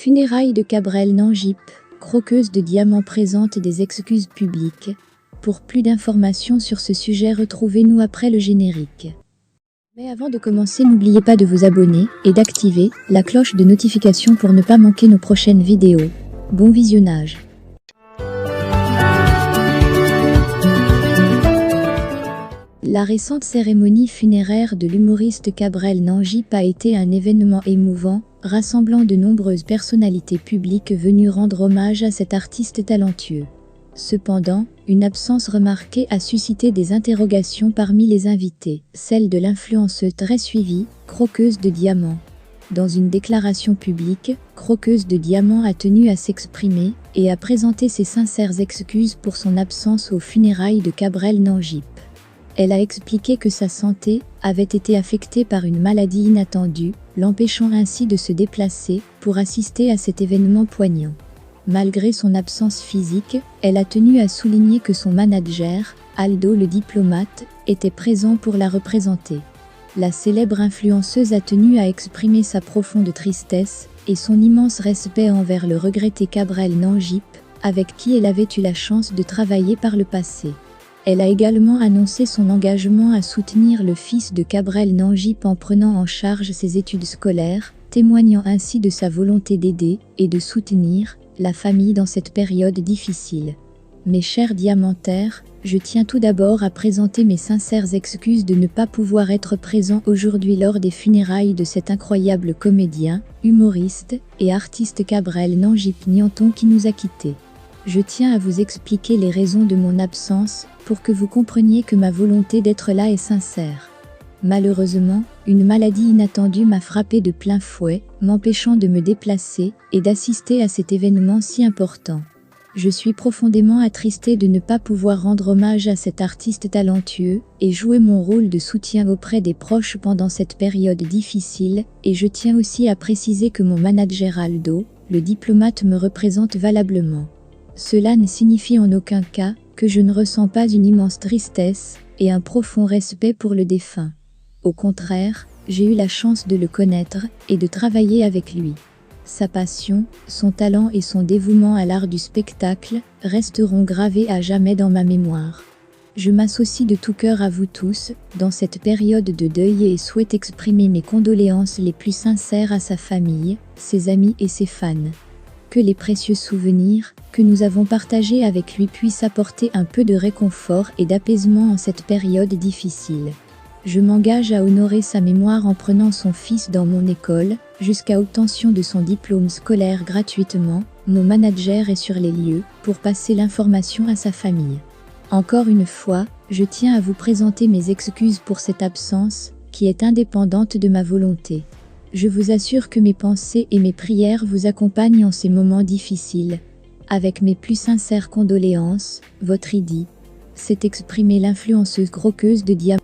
Funérailles de Cabrel Nangip, croqueuse de diamants présente des excuses publiques. Pour plus d'informations sur ce sujet, retrouvez-nous après le générique. Mais avant de commencer, n'oubliez pas de vous abonner et d'activer la cloche de notification pour ne pas manquer nos prochaines vidéos. Bon visionnage. La récente cérémonie funéraire de l'humoriste Cabrel Nangip a été un événement émouvant, rassemblant de nombreuses personnalités publiques venues rendre hommage à cet artiste talentueux. Cependant, une absence remarquée a suscité des interrogations parmi les invités, celle de l'influenceuse très suivie, Croqueuse de Diamants. Dans une déclaration publique, Croqueuse de Diamants a tenu à s'exprimer et à présenter ses sincères excuses pour son absence aux funérailles de Cabrel Nangip. Elle a expliqué que sa santé avait été affectée par une maladie inattendue, l'empêchant ainsi de se déplacer pour assister à cet événement poignant. Malgré son absence physique, elle a tenu à souligner que son manager, Aldo le diplomate, était présent pour la représenter. La célèbre influenceuse a tenu à exprimer sa profonde tristesse et son immense respect envers le regretté Cabrel Nangip, avec qui elle avait eu la chance de travailler par le passé. Elle a également annoncé son engagement à soutenir le fils de Cabrel Nangip en prenant en charge ses études scolaires, témoignant ainsi de sa volonté d'aider et de soutenir la famille dans cette période difficile. Mes chers diamantaires, je tiens tout d'abord à présenter mes sincères excuses de ne pas pouvoir être présent aujourd'hui lors des funérailles de cet incroyable comédien, humoriste et artiste Cabrel Nangip Nianton qui nous a quittés. Je tiens à vous expliquer les raisons de mon absence pour que vous compreniez que ma volonté d'être là est sincère. Malheureusement, une maladie inattendue m'a frappé de plein fouet, m'empêchant de me déplacer et d'assister à cet événement si important. Je suis profondément attristée de ne pas pouvoir rendre hommage à cet artiste talentueux et jouer mon rôle de soutien auprès des proches pendant cette période difficile, et je tiens aussi à préciser que mon manager Aldo, le diplomate, me représente valablement. Cela ne signifie en aucun cas que je ne ressens pas une immense tristesse et un profond respect pour le défunt. Au contraire, j'ai eu la chance de le connaître et de travailler avec lui. Sa passion, son talent et son dévouement à l'art du spectacle resteront gravés à jamais dans ma mémoire. Je m'associe de tout cœur à vous tous dans cette période de deuil et souhaite exprimer mes condoléances les plus sincères à sa famille, ses amis et ses fans. Que les précieux souvenirs que nous avons partagés avec lui puissent apporter un peu de réconfort et d'apaisement en cette période difficile. Je m'engage à honorer sa mémoire en prenant son fils dans mon école, jusqu'à obtention de son diplôme scolaire gratuitement. Mon manager est sur les lieux pour passer l'information à sa famille. Encore une fois, je tiens à vous présenter mes excuses pour cette absence, qui est indépendante de ma volonté. Je vous assure que mes pensées et mes prières vous accompagnent en ces moments difficiles. Avec mes plus sincères condoléances, votre Idi. S'est exprimée l'influenceuse Croqueuse de Diamants.